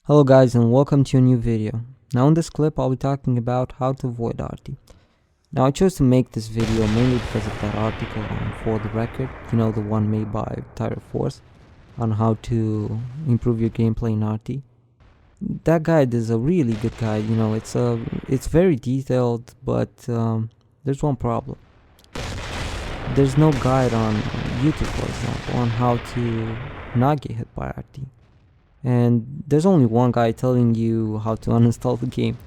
Hello guys and welcome to a new video. Now in this clip I'll be talking about how to avoid arty. Now I chose to make this video mainly because of that article on For the Record, the one made by Tyler Force on how to improve your gameplay in arty. That guide is a really good guide, it's very detailed, but there's one problem. There's no guide on YouTube, for example, on how to not get hit by arty. And there's only one guy telling you how to uninstall the game.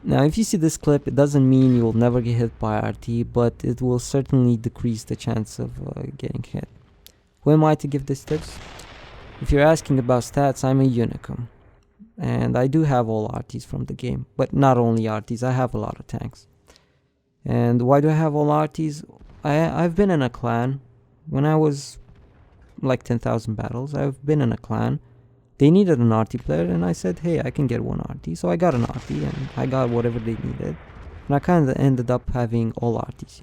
Now if you see this clip, it doesn't mean you will never get hit by arty, but it will certainly decrease the chance of getting hit. Who am I to give these tips? If you're asking about stats, I'm a unicum, and I do have all arties from the game, but not only arties, I have a lot of tanks. And why do I have all arties? I've been in a clan when I was like 10,000 battles. I've been in a clan. They needed an arty player and I said, hey, I can get one arty. So I got an arty and I got whatever they needed. And I kind of ended up having all arties,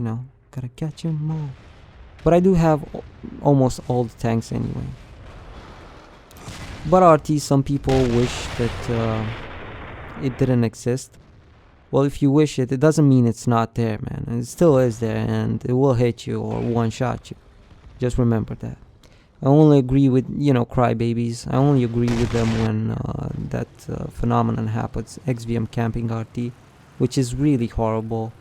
Gotta catch them all. But I do have almost all the tanks anyway. But arties, some people wish that it didn't exist. Well, if you wish it, it doesn't mean it's not there, man. It still is there and it will hit you or one-shot you. Just remember that. I only agree with, crybabies. I only agree with them when that phenomenon happens, XVM camping RT, which is really horrible.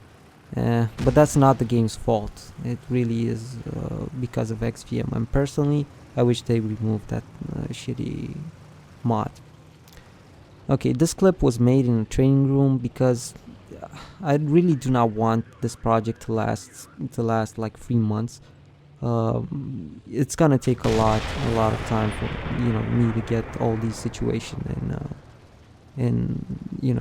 But that's not the game's fault. It really is because of XVM. And personally, I wish they removed that shitty mod. Okay, this clip was made in a training room because I really do not want this project to last like 3 months. It's gonna take a lot of time for me to get all these situations and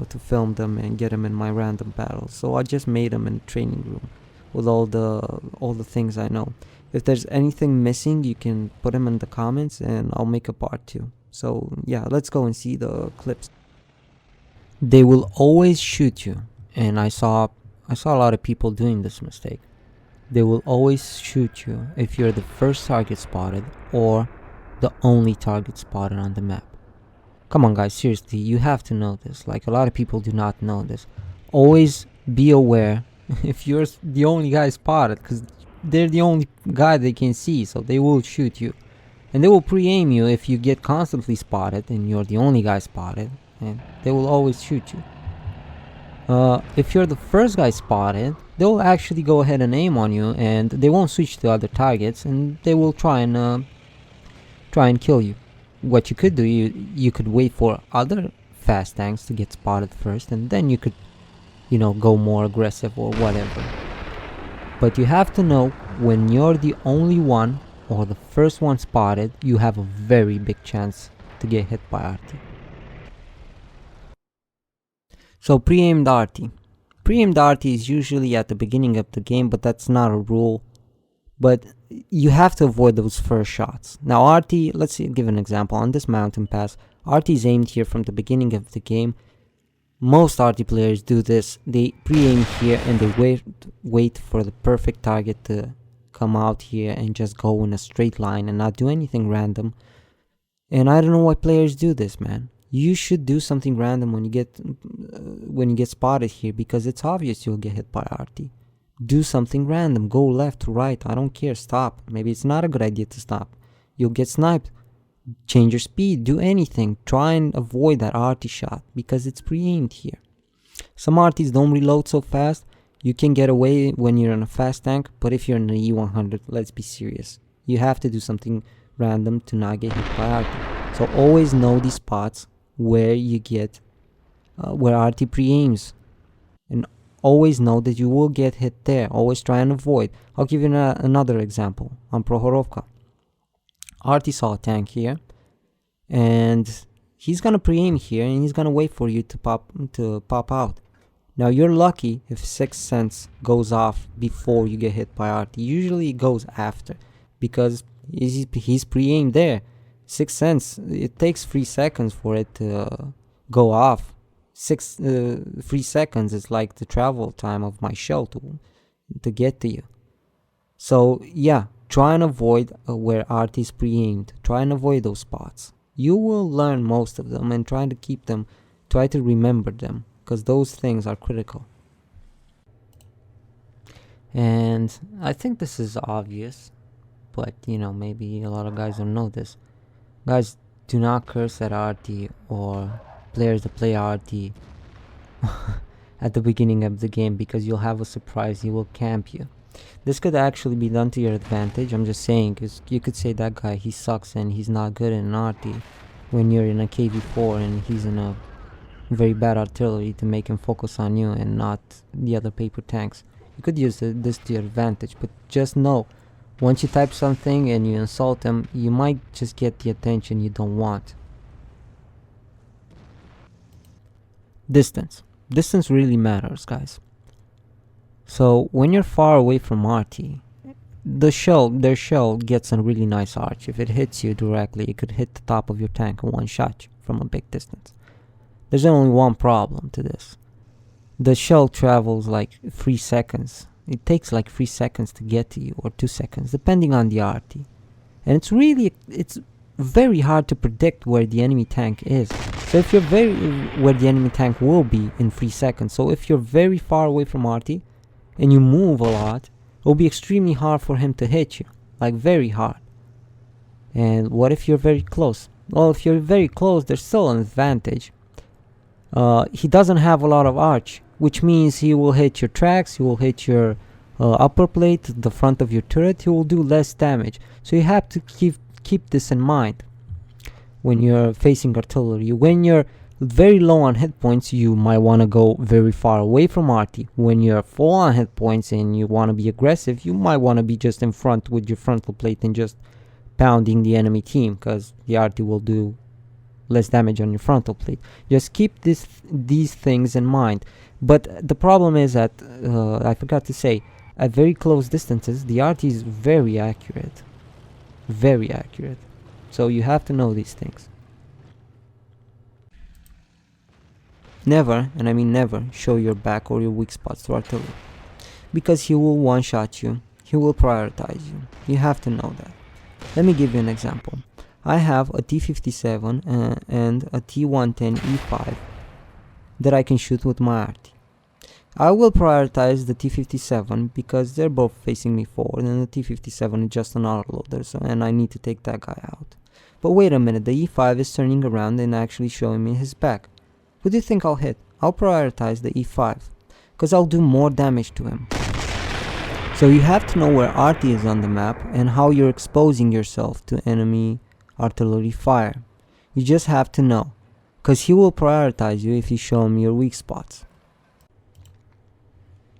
to film them and get them in my random battles. So I just made them in a training room with all the things I know. If there's anything missing, you can put them in the comments and I'll make a part 2. So yeah, let's go and see the clips. They will always shoot you, and I saw a lot of people doing this mistake. They will always shoot you if you're the first target spotted or the only target spotted on the map. Come on guys, seriously, you have to know this. Like, a lot of people do not know this. Always be aware if you're the only guy spotted, because they're the only guy they can see, so they will shoot you. And they will pre-aim you if you get constantly spotted and you're the only guy spotted, and they will always shoot you. If you're the first guy spotted, they'll actually go ahead and aim on you, and they won't switch to other targets, and they will try and kill you. What you could do, you could wait for other fast tanks to get spotted first, and then you could, go more aggressive or whatever. But you have to know, when you're the only one or the first one spotted, you have a very big chance to get hit by arty. So pre-aimed arty. Pre-aimed arty is usually at the beginning of the game, but that's not a rule. But you have to avoid those first shots. Now arty, let's give an example. On this mountain pass, arty is aimed here from the beginning of the game. Most arty players do this. They pre-aim here and they wait for the perfect target to come out here and just go in a straight line and not do anything random. And I don't know why players do this, man. You should do something random when you get spotted here, because it's obvious you'll get hit by arty. Do something random. Go left, right, I don't care. Stop. Maybe it's not a good idea to stop. You'll get sniped. Change your speed. Do anything. Try and avoid that arty shot because it's pre-aimed here. Some arties don't reload so fast. You can get away when you're in a fast tank, but if you're in an E100, let's be serious. You have to do something random to not get hit by arty. So always know these spots where you get where arty pre-aims, and always know that you will get hit there. Always try and avoid. I'll give you another example. On Prohorovka, arty saw a tank here and he's gonna pre-aim here and he's gonna wait for you to pop out. Now you're lucky if Sixth Sense goes off before you get hit by arty. Usually it goes after, because he's pre-aimed there. Sixth Sense, it takes 3 seconds for it to go off. 3 seconds is like the travel time of my shell to get to you. So yeah, try and avoid where arty is pre-aimed. Try and avoid those spots. You will learn most of them and try to remember them, because those things are critical. And I think this is obvious, but maybe a lot of guys don't know this. Guys, do not curse at arty or players that play arty at the beginning of the game, because you'll have a surprise. He will camp you. This could actually be done to your advantage. I'm just saying, because you could say that guy, he sucks and he's not good in arty, when you're in a KV4 and he's in a very bad artillery, to make him focus on you and not the other paper tanks. You could use this to your advantage, but just know, once you type something and you insult him, you might just get the attention you don't want. Distance. Distance really matters, guys. So when you're far away from arty, their shell gets a really nice arch. If it hits you directly, it could hit the top of your tank in one shot from a big distance. There's only one problem to this. The shell travels like 3 seconds. It takes like 3 seconds to get to you, or 2 seconds, depending on the arty. And it's very hard to predict where the enemy tank is. So if you're where the enemy tank will be in 3 seconds. So if you're very far away from arty and you move a lot, it will be extremely hard for him to hit you, like very hard. And what if you're very close? Well, if you're very close, there's still an advantage. He doesn't have a lot of arch, which means he will hit your tracks, he will hit your upper plate, the front of your turret. He will do less damage. So you have to keep this in mind when you're facing artillery. When you're very low on hit points, you might want to go very far away from arty. When you're full on hit points and you want to be aggressive, you might want to be just in front with your frontal plate and just pounding the enemy team, because the arty will do less damage on your frontal plate. Just keep these things in mind. But the problem is that, I forgot to say, at very close distances, the arty is very accurate. Very accurate. So you have to know these things. Never, and I mean never, show your back or your weak spots to artillery, because he will one-shot you. He will prioritize you. You have to know that. Let me give you an example. I have a T57 and a T110 E5 that I can shoot with my arty. I will prioritize the T57 because they're both facing me forward, and the T57 is just an autoloader, and I need to take that guy out. But wait a minute, the E5 is turning around and actually showing me his back. Who do you think I'll hit? I'll prioritize the E5, because I'll do more damage to him. So you have to know where arty is on the map and how you're exposing yourself to enemy artillery fire. You just have to know, because he will prioritize you if you show him your weak spots.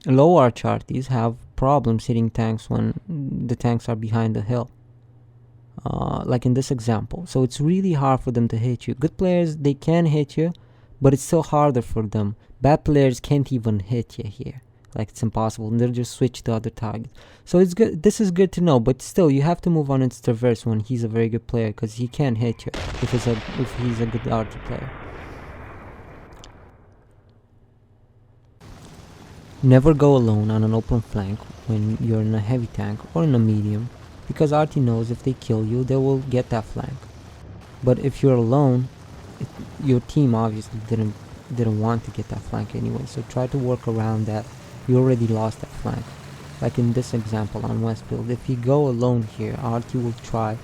Low arch arties have problems hitting tanks when the tanks are behind the hill, like in this example. So it's really hard for them to hit you. Good players, they can hit you, but it's still harder for them. Bad players can't even hit you here. Like, it's impossible, and they'll just switch to other targets. So it's good. This is good to know, but still, you have to move on into traverse when he's a very good player, because he can hit you if he's a good arty player. Never go alone on an open flank when you're in a heavy tank or in a medium, because arty knows if they kill you, they will get that flank. But if you're alone, your team obviously didn't want to get that flank anyway, so try to work around that. You already lost that flank. Like in this example on Westfield, if you go alone here, arty will try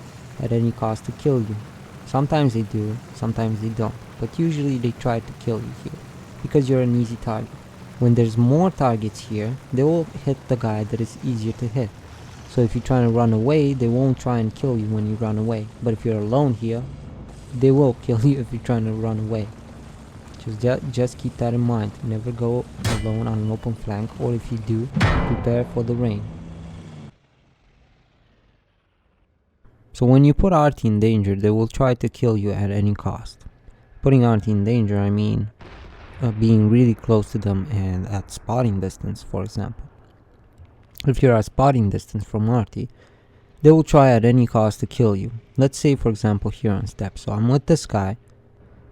at any cost to kill you. Sometimes they do, sometimes they don't, but usually they try to kill you here, because you're an easy target. When there's more targets here, they will hit the guy that is easier to hit. So if you're trying to run away, they won't try and kill you when you run away. But if you're alone here, they will kill you if you're trying to run away. Just keep that in mind. Never go alone on an open flank, or if you do, prepare for the rain. So when you put arty in danger, they will try to kill you at any cost. Putting arty in danger, I mean being really close to them and at spotting distance, for example. If you're at spotting distance from arty, they will try at any cost to kill you. Let's say, for example, here on step. So I'm with this guy,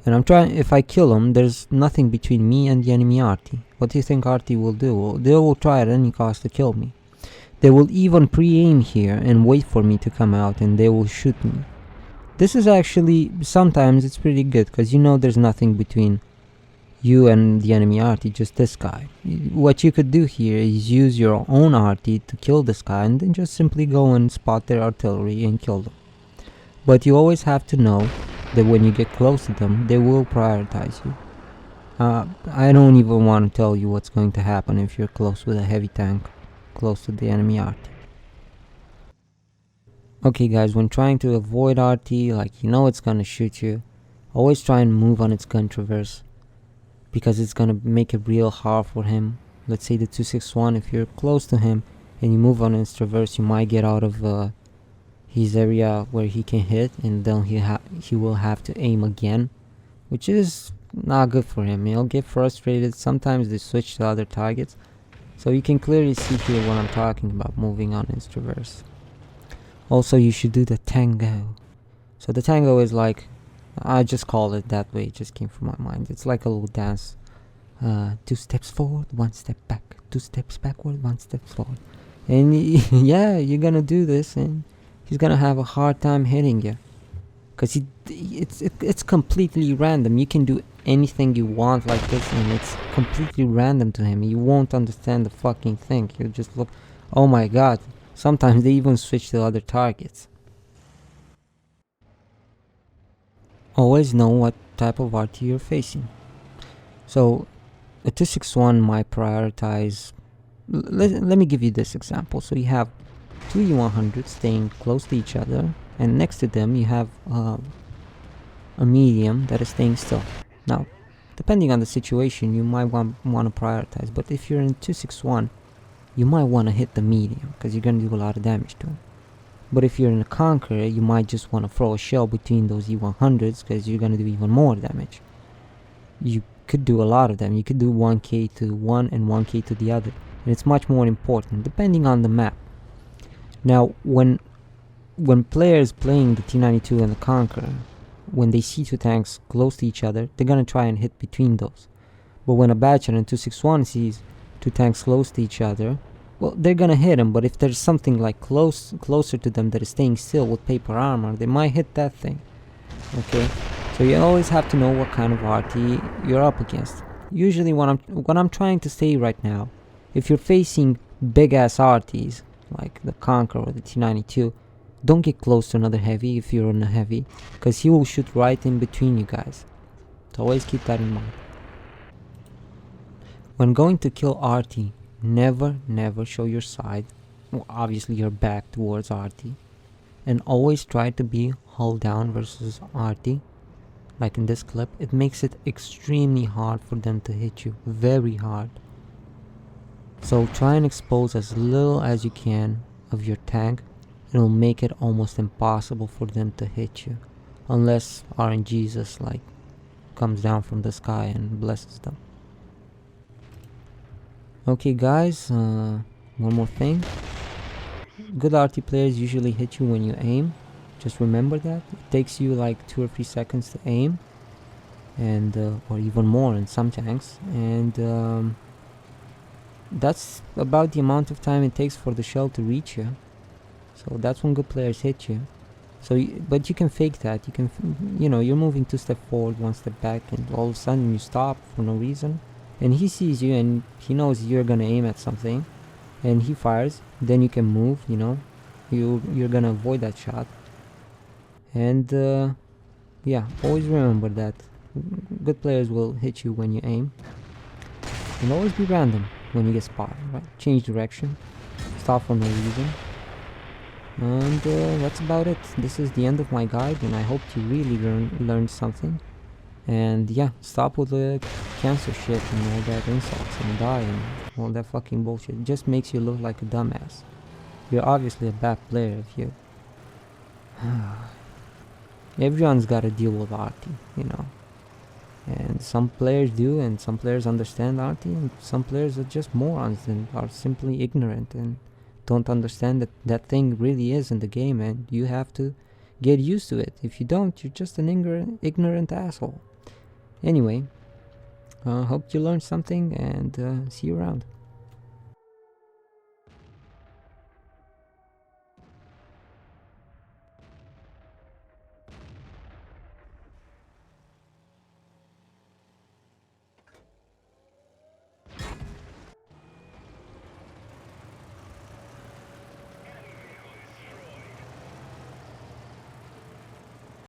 and I'm trying. If I kill him, there's nothing between me and the enemy arty. What do you think arty will do? Well, they will try at any cost to kill me. They will even pre-aim here and wait for me to come out, and they will shoot me. This is actually, sometimes it's pretty good, because you know there's nothing between you and the enemy arty, just this guy. What you could do here is use your own arty to kill this guy, and then just simply go and spot their artillery and kill them. But you always have to know that when you get close to them, they will prioritize you. I don't even want to tell you what's going to happen if you're close with a heavy tank, close to the enemy arty. Okay guys, when trying to avoid arty, like you know it's gonna shoot you, always try and move on its gun traverse, because it's gonna make it real hard for him. Let's say the 261, if you're close to him and you move on its traverse, you might get out of his area where he can hit, and then he will have to aim again, which is not good for him. He'll get frustrated. Sometimes they switch to other targets, so you can clearly see here what I'm talking about, moving on its traverse. Also, you should do the tango. So the tango is like, I just call it that way, it just came from my mind. It's like a little dance. 2 steps forward, 1 step back, 2 steps backward, 1 step forward. And yeah, you're gonna do this, and he's gonna have a hard time hitting you, because it's completely random. You can do anything you want like this, and it's completely random to him. You won't understand the fucking thing. You'll just look, oh my god. Sometimes they even switch to other targets. Always know what type of arty you're facing. So a 261 might prioritize, let me give you this example. So you have 2 E100s staying close to each other, and next to them you have a medium that is staying still. Now, depending on the situation, you might want to prioritize, but if you're in 261, you might want to hit the medium, because you're going to do a lot of damage to him. But if you're in a Conqueror, you might just want to throw a shell between those E100s, because you're going to do even more damage. You could do a lot of them. You could do 1k to one and 1k to the other, and it's much more important depending on the map. Now, when players playing the T92 and the Conqueror, when they see 2 tanks close to each other, they're going to try and hit between those. But when a Batcher and 261 sees 2 tanks close to each other, well, they're gonna hit them. But if there's something like closer to them that is staying still with paper armor, they might hit that thing. Okay, so you always have to know what kind of arty you're up against. Usually what I'm trying to say right now, if you're facing big ass arties like the Conqueror or the T92, don't get close to another heavy if you're on a heavy, because he will shoot right in between you guys. So always keep that in mind. When going to kill arty, never show your side, well, obviously your back towards arty, and always try to be hull down versus arty. Like in this clip, it makes it extremely hard for them to hit you, very hard. So try and expose as little as you can of your tank. It'll make it almost impossible for them to hit you, unless RNGesus like comes down from the sky and blesses them. Okay guys, one more thing. Good arty players usually hit you when you aim. Just remember that. It takes you like 2 or 3 seconds to aim, and or even more in some tanks, and that's about the amount of time it takes for the shell to reach you. So that's when good players hit you. So but you can fake that. You can, you know, you're moving 2 steps forward, 1 step back, and all of a sudden you stop for no reason, and he sees you and he knows you're gonna aim at something, and he fires. Then you can move, you know, you're gonna avoid that shot. And yeah, always remember that good players will hit you when you aim, and always be random when you get spotted, right? Change direction, stop for no reason. And that's about it. This is the end of my guide, and I hope you really learned something. And yeah, stop with the cancer shit and all that insults and die and all that fucking bullshit. It just makes you look like a dumbass. You're obviously a bad player if you... Everyone's gotta deal with arty, you know. And some players do, and some players understand arty, and some players are just morons and are simply ignorant and don't understand that that thing really is in the game, and you have to get used to it. If you don't, you're just an ignorant asshole. Anyway, hope you learned something, and see you around.